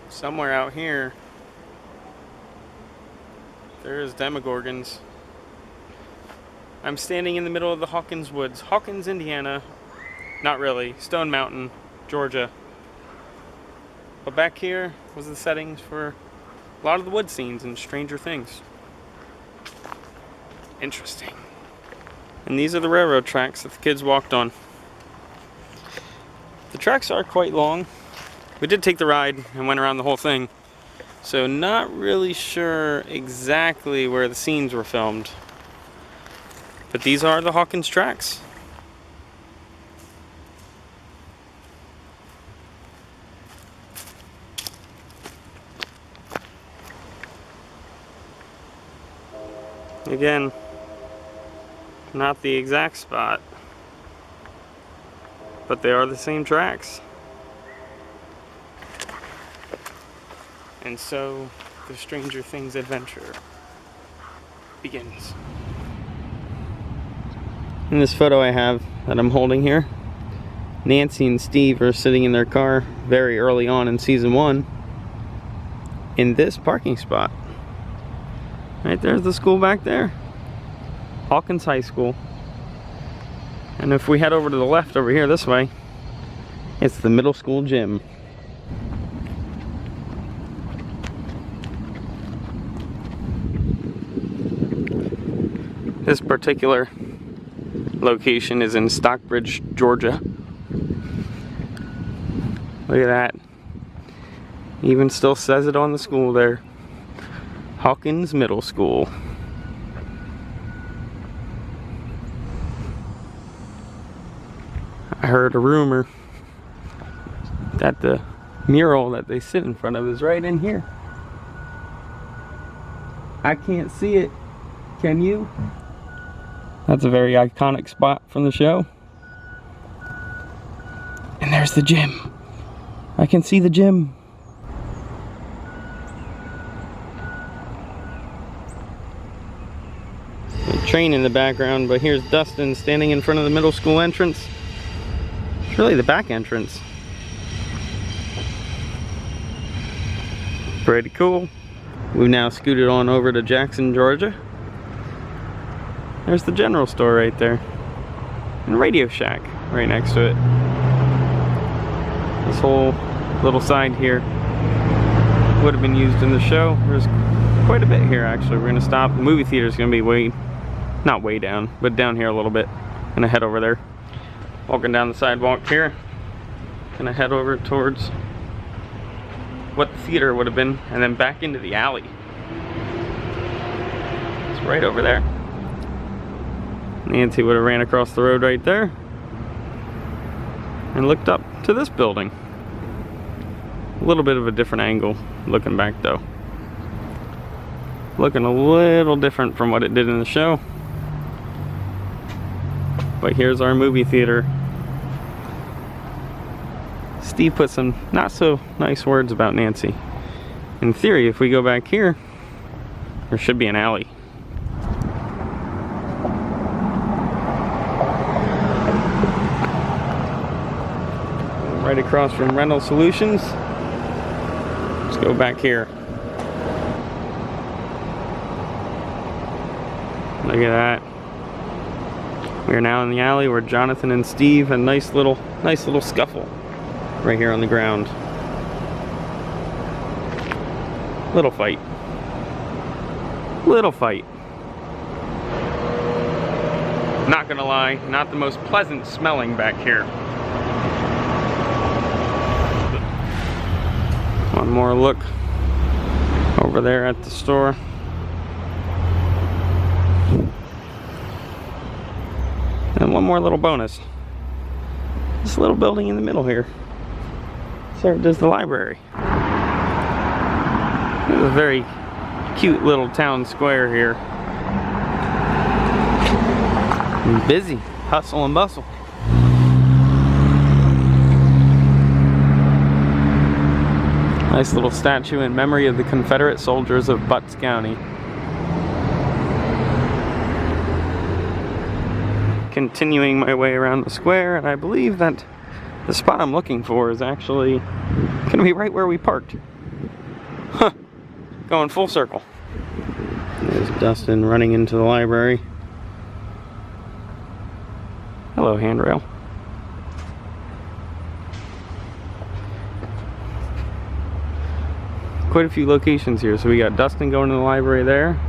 Somewhere out here, there's demogorgons. I'm standing in the middle of the Hawkins Woods, Hawkins, Indiana. Not really, Stone Mountain, Georgia. But back here was the settings for a lot of the wood scenes in Stranger Things. Interesting. And these are the railroad tracks that the kids walked on. The tracks are quite long. We did take the ride and went around the whole thing. So not really sure exactly where the scenes were filmed. But these are the Hawkins tracks. Again, not the exact spot, but they are the same tracks. And so the Stranger Things adventure begins. In this photo I have that I'm holding here, Nancy and Steve are sitting in their car very early on in season 1 in this parking spot. Right there's the school back there, Hawkins High School. And if we head over to the left over here this way, it's the middle school gym. This particular location is in Stockbridge, Georgia. Look at that. Even still says it on the school there. Hawkins Middle School. I heard a rumor that the mural that they sit in front of is right in here. I can't see it. Can you? That's a very iconic spot from the show. And there's the gym. I can see the gym. A train in the background, but here's Dustin standing in front of the middle school entrance. It's really the back entrance. Pretty cool. We've now scooted on over to Jackson, Georgia. There's the general store right there. And Radio Shack right next to it. This whole little side here would have been used in the show. There's quite a bit here actually. We're gonna stop. The movie theater is gonna be not way down, but down here a little bit. Gonna head over there. Walking down the sidewalk here. Gonna head over towards what the theater would have been, and then back into the alley. It's right over there. Nancy would have ran across the road right there and looked up to this building. A little bit of a different angle looking back though. Looking a little different from what it did in the show. But here's our movie theater. Steve put some not so nice words about Nancy. In theory, if we go back here, there should be an alley. Right across from Rental Solutions. Let's go back here. Look at that. We are now in the alley where Jonathan and Steve had a nice little scuffle right here on the ground. Little fight. Not gonna lie, not the most pleasant smelling back here. One more look over there at the store. And one more little bonus. This little building in the middle here served as the library. It's a very cute little town square here. And busy, hustle and bustle. Nice little statue in memory of the Confederate soldiers of Butts County. Continuing my way around the square, and I believe that the spot I'm looking for is actually going to be right where we parked. Huh. Going full circle. There's Dustin running into the library. Hello, handrail. Quite a few locations here. So we got Dustin going to the library there.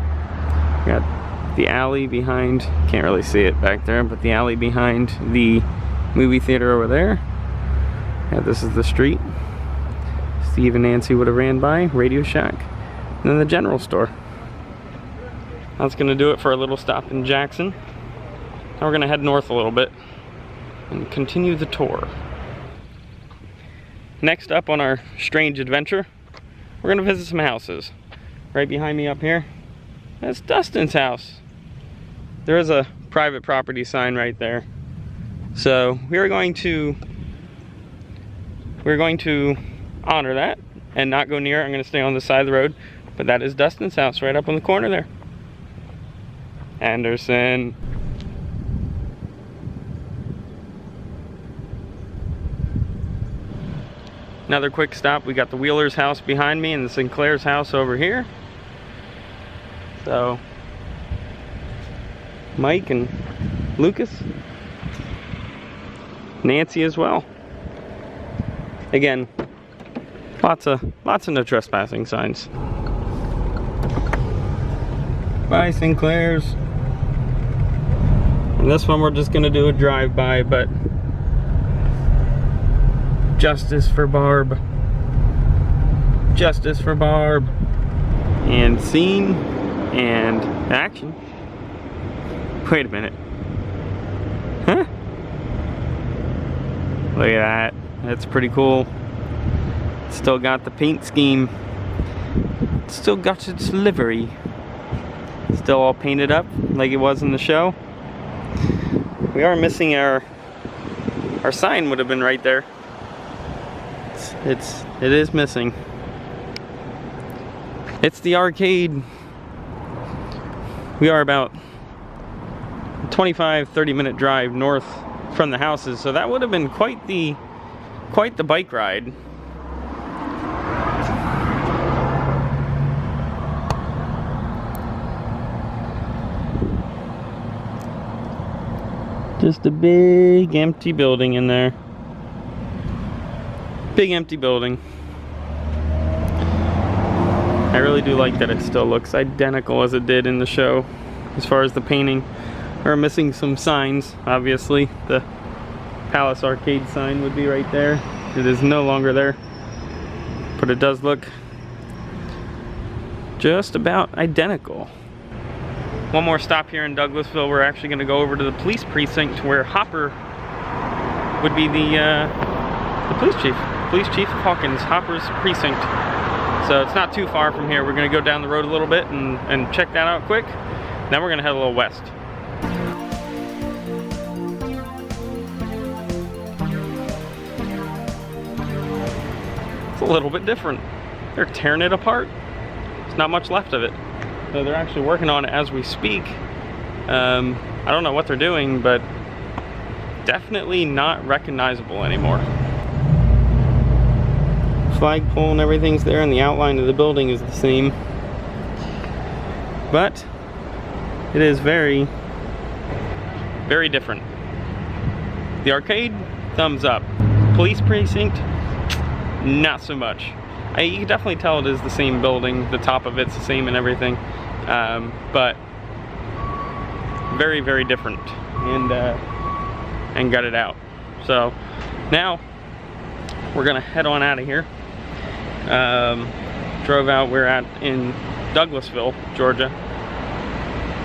We got the alley behind, can't really see it back there, but the alley behind the movie theater over there. Yeah, this is the street Steve and Nancy would have ran by, Radio Shack, and then the general store. That's gonna do it for a little stop in Jackson. Now we're gonna head north a little bit and continue the tour. Next up on our strange adventure, we're gonna visit some houses. Right behind me up here, that's Dustin's house. There is a private property sign right there. So we're going to honor that and not go near it. I'm gonna stay on the side of the road, but that is Dustin's house right up on the corner there. Anderson. Another quick stop, we got the Wheeler's house behind me and the Sinclair's house over here. So, Mike and Lucas. Nancy as well. Again, lots of no trespassing signs. Bye, Sinclair's. And this one we're just gonna do a drive-by, but justice for Barb. Justice for Barb. And scene and action. Wait a minute. Huh? Look at that. That's pretty cool. Still got the paint scheme. Still got its livery. Still all painted up like it was in the show. We are missing our sign would have been right there. It is missing. It's the arcade. We are about 25-30 minute drive north from the houses, so that would have been quite the bike ride. Just a big empty building in there. Big empty building. I really do like that it still looks identical as it did in the show as far as the painting. We're missing some signs, obviously. The Palace Arcade sign would be right there. It is no longer there, but it does look just about identical. One more stop here in Douglasville. We're actually going to go over to the police precinct where Hopper would be the police chief. Police Chief of Hawkins, Hopper's precinct. So it's not too far from here. We're going to go down the road a little bit and check that out quick. Then we're going to head a little west. It's a little bit different. They're tearing it apart. There's not much left of it. So they're actually working on it as we speak. I don't know what they're doing, but definitely not recognizable anymore. Flagpole and everything's there, and the outline of the building is the same. But it is very, very different. The arcade, thumbs up. Police precinct, not so much. You can definitely tell it is the same building. The top of it's the same and everything, but very, very different, and gutted out. So now we're gonna head on out of here. Drove out, we're at in Douglasville, Georgia.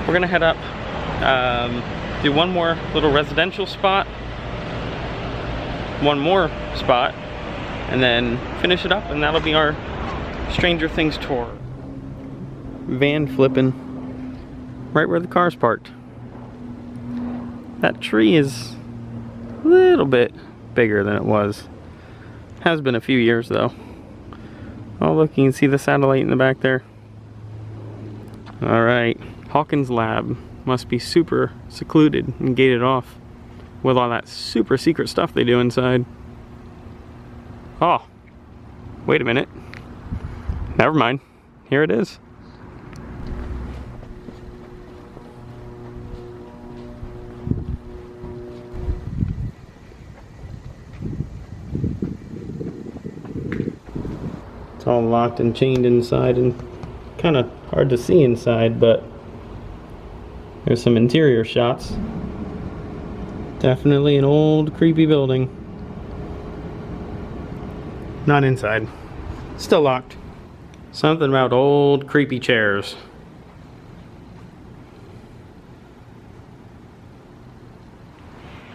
We're gonna head up, do one more little residential spot, one more spot, and then finish it up, and that'll be our Stranger Things tour. Van flipping right where the car's parked. That tree is a little bit bigger than it was. Has been a few years though. Oh look, you can see the satellite in the back there. Alright, Hawkins Lab. Must be super secluded and gated off with all that super secret stuff they do inside. Oh, wait a minute. Never mind. Here it is. It's all locked and chained inside and kind of hard to see inside, but there's some interior shots. Definitely an old creepy building. Not inside. Still locked. Something about old creepy chairs.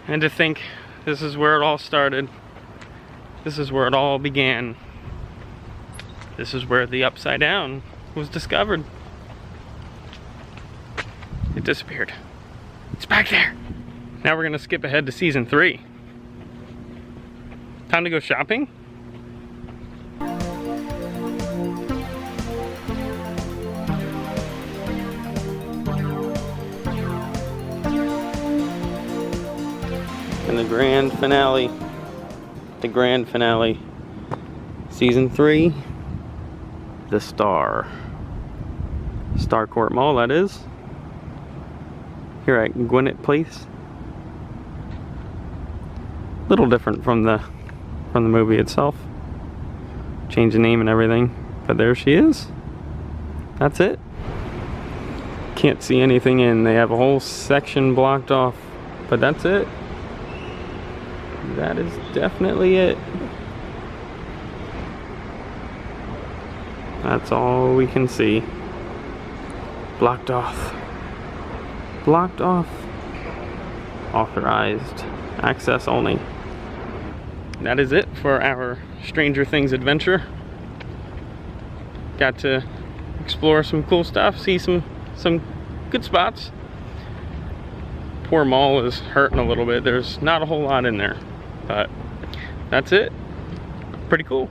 And to think this is where it all started. This is where it all began. This is where the upside down was discovered. It disappeared. It's back there. Now we're gonna skip ahead to season 3. Time to go shopping? And the grand finale. The grand finale. Season 3. The Star. Starcourt Mall, that is. Here at Gwinnett Place. Little different from the movie itself. Change the name and everything. But there she is. That's it. Can't see anything in. They have a whole section blocked off. But that's it. That is definitely it. That's all we can see. Blocked off. Blocked off. Authorized. Access only. That is it for our Stranger Things adventure. Got to explore some cool stuff, see some good spots. Poor mall is hurting a little bit. There's not a whole lot in there, but that's it. Pretty cool.